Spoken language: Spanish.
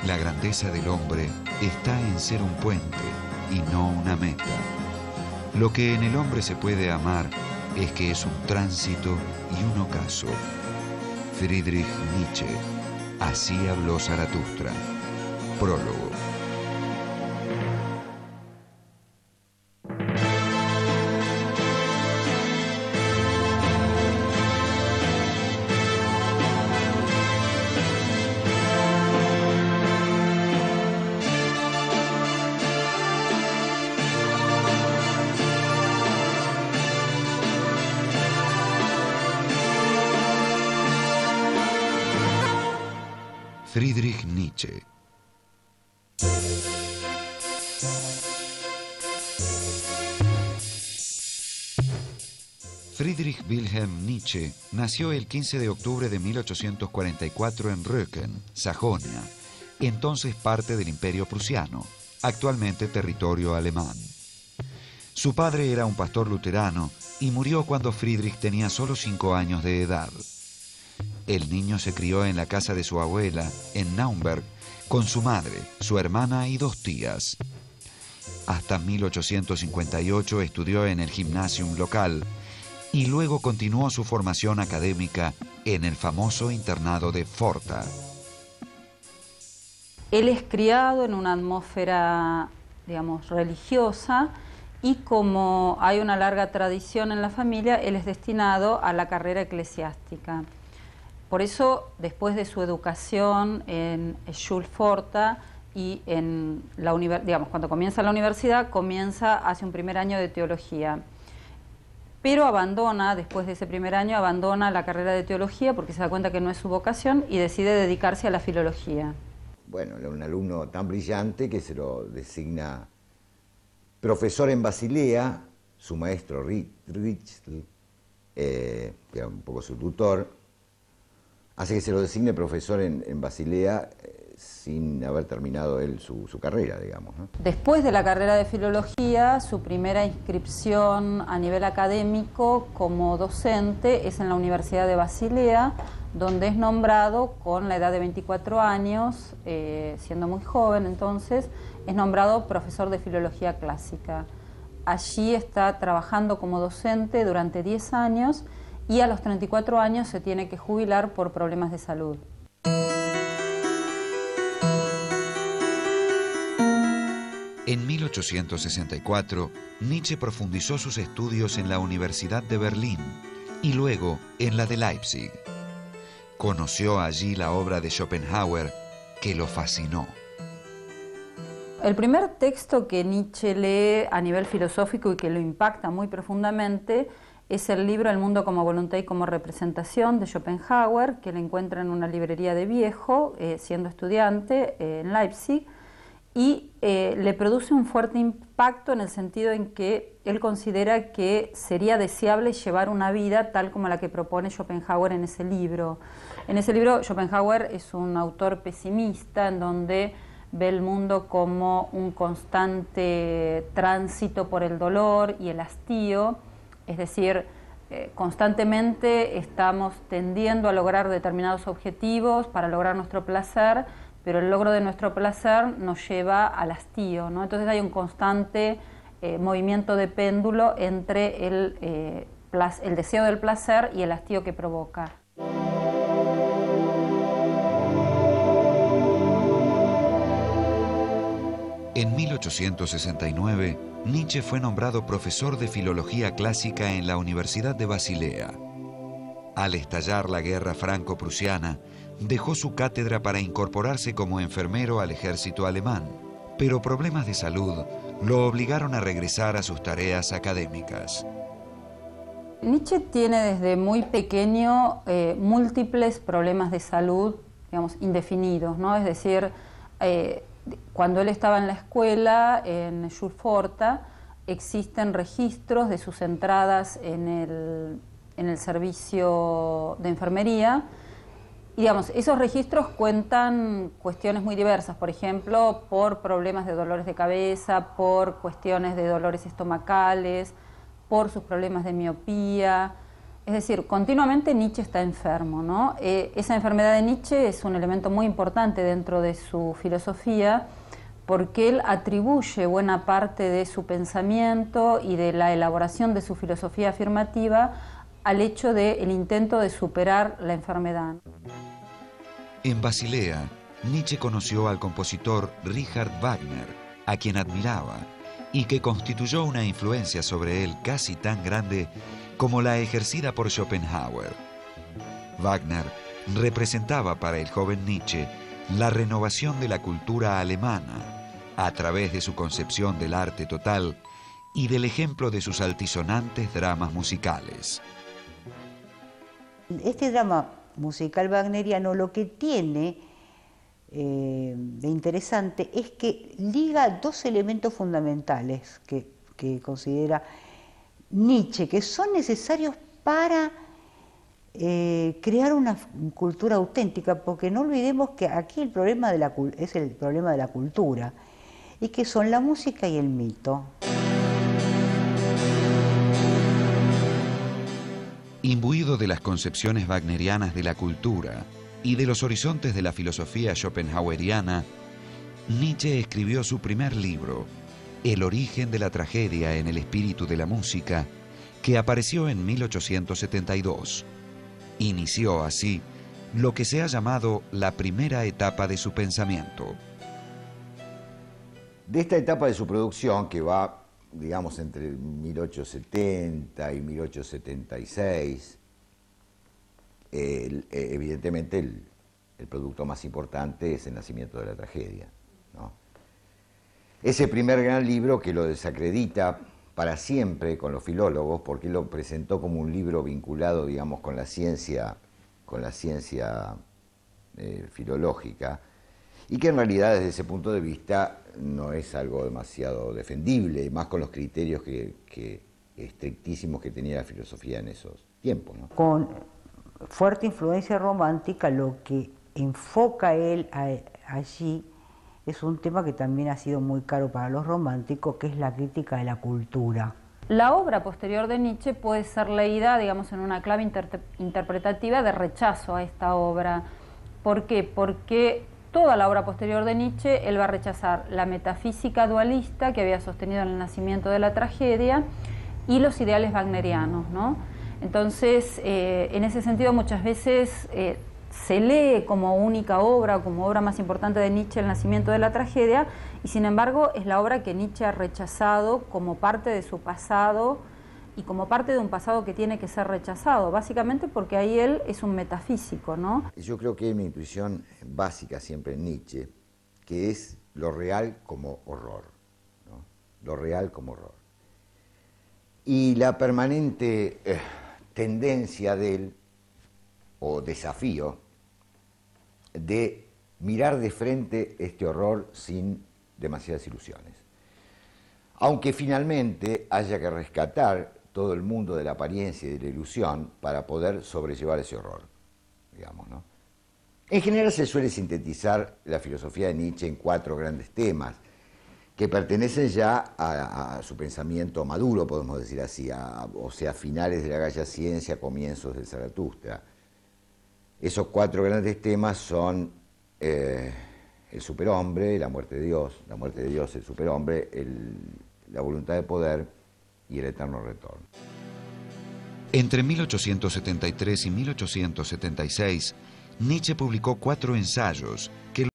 La grandeza del hombre está en ser un puente y no una meta. Lo que en el hombre se puede amar es que es un tránsito y un ocaso. Friedrich Nietzsche. Así habló Zaratustra. Prólogo. Friedrich Nietzsche. Friedrich Wilhelm Nietzsche nació el 15 de octubre de 1844 en Röcken, Sajonia, entonces parte del Imperio Prusiano, actualmente territorio alemán. Su padre era un pastor luterano y murió cuando Friedrich tenía solo 5 años de edad. El niño se crió en la casa de su abuela, en Naumberg, con su madre, su hermana y 2 tías. Hasta 1858 estudió en el gimnasium local y luego continuó su formación académica en el famoso internado de Forta. Él es criado en una atmósfera, digamos, religiosa, y como hay una larga tradición en la familia, él es destinado a la carrera eclesiástica. Por eso, después de su educación en Schulforta y en la digamos, cuando comienza la universidad, hace un primer año de teología. Pero abandona, después de ese primer año, abandona la carrera de teología porque se da cuenta que no es su vocación y decide dedicarse a la filología. Bueno, era un alumno tan brillante que se lo designa profesor en Basilea, su maestro Ritschl, que era un poco su tutor, hace que se lo designe profesor en Basilea sin haber terminado él su carrera, digamos, ¿no? Después de la carrera de filología, su primera inscripción a nivel académico como docente es en la Universidad de Basilea, donde es nombrado con la edad de 24 años, siendo muy joven entonces, es nombrado profesor de filología clásica. Allí está trabajando como docente durante 10 años y a los 34 años se tiene que jubilar por problemas de salud. En 1864, Nietzsche profundizó sus estudios en la Universidad de Berlín y luego en la de Leipzig. Conoció allí la obra de Schopenhauer, que lo fascinó. El primer texto que Nietzsche lee a nivel filosófico y que lo impacta muy profundamente es el libro El mundo como voluntad y como representación de Schopenhauer, que lo encuentra en una librería de viejo, siendo estudiante en Leipzig, y le produce un fuerte impacto en el sentido en que él considera que sería deseable llevar una vida tal como la que propone Schopenhauer en ese libro. En ese libro Schopenhauer es un autor pesimista en donde ve el mundo como un constante tránsito por el dolor y el hastío, es decir, constantemente estamos tendiendo a lograr determinados objetivos para lograr nuestro placer, pero el logro de nuestro placer nos lleva al hastío, ¿no? Entonces hay un constante movimiento de péndulo entre el deseo del placer y el hastío que provoca. En 1869, Nietzsche fue nombrado profesor de filología clásica en la Universidad de Basilea. Al estallar la guerra franco-prusiana, dejó su cátedra para incorporarse como enfermero al ejército alemán, pero problemas de salud lo obligaron a regresar a sus tareas académicas. Nietzsche tiene desde muy pequeño múltiples problemas de salud, digamos, indefinidos, ¿no? Es decir, cuando él estaba en la escuela, en Schulforta, existen registros de sus entradas en el servicio de enfermería. Y digamos, esos registros cuentan cuestiones muy diversas, por ejemplo, por problemas de dolores de cabeza, por cuestiones de dolores estomacales, por sus problemas de miopía. Es decir, continuamente Nietzsche está enfermo, ¿no? Esa enfermedad de Nietzsche es un elemento muy importante dentro de su filosofía, porque él atribuye buena parte de su pensamiento y de la elaboración de su filosofía afirmativa al hecho del intento de superar la enfermedad. En Basilea, Nietzsche conoció al compositor Richard Wagner, a quien admiraba, y que constituyó una influencia sobre él casi tan grande como la ejercida por Schopenhauer. Wagner representaba para el joven Nietzsche la renovación de la cultura alemana a través de su concepción del arte total y del ejemplo de sus altisonantes dramas musicales. Este drama musical wagneriano lo que tiene de interesante es que liga dos elementos fundamentales que considera Nietzsche, que son necesarios para crear una cultura auténtica, porque no olvidemos que aquí el problema es el problema de la cultura, y que son la música y el mito. Imbuido de las concepciones wagnerianas de la cultura y de los horizontes de la filosofía schopenhaueriana, Nietzsche escribió su primer libro, El origen de la tragedia en el espíritu de la música, que apareció en 1872. Inició así lo que se ha llamado la primera etapa de su pensamiento. De esta etapa de su producción, que va, digamos, entre 1870 y 1876, evidentemente el producto más importante es El nacimiento de la tragedia, ¿no? Ese primer gran libro que lo desacredita para siempre con los filólogos, porque lo presentó como un libro vinculado, digamos, con la ciencia filológica, y que en realidad desde ese punto de vista no es algo demasiado defendible, más con los criterios estrictísimos que tenía la filosofía en esos tiempos, ¿no? Con fuerte influencia romántica, lo que enfoca él allí es un tema que también ha sido muy caro para los románticos, que es la crítica de la cultura. La obra posterior de Nietzsche puede ser leída, digamos, en una clave interpretativa de rechazo a esta obra. ¿Por qué? Porque toda la obra posterior de Nietzsche, él va a rechazar la metafísica dualista que había sostenido en El nacimiento de la tragedia y los ideales wagnerianos, ¿no? Entonces, en ese sentido, muchas veces se lee como única obra, como obra más importante de Nietzsche, El nacimiento de la tragedia, y sin embargo es la obra que Nietzsche ha rechazado como parte de su pasado y como parte de un pasado que tiene que ser rechazado, básicamente porque ahí él es un metafísico, ¿no? Yo creo que hay una intuición básica siempre en Nietzsche, que es lo real como horror, ¿no? Lo real como horror. Y la permanente tendencia de él, o desafío, de mirar de frente este horror sin demasiadas ilusiones. Aunque finalmente haya que rescatar todo el mundo de la apariencia y de la ilusión para poder sobrellevar ese horror, digamos, ¿no? En general se suele sintetizar la filosofía de Nietzsche en 4 grandes temas, que pertenecen ya a su pensamiento maduro, podemos decir así, o sea, finales de la Galla Ciencia, comienzos del Zaratustra. Esos 4 grandes temas son el superhombre, la muerte de Dios, el superhombre, la voluntad de poder y el eterno retorno. Entre 1873 y 1876, Nietzsche publicó 4 ensayos que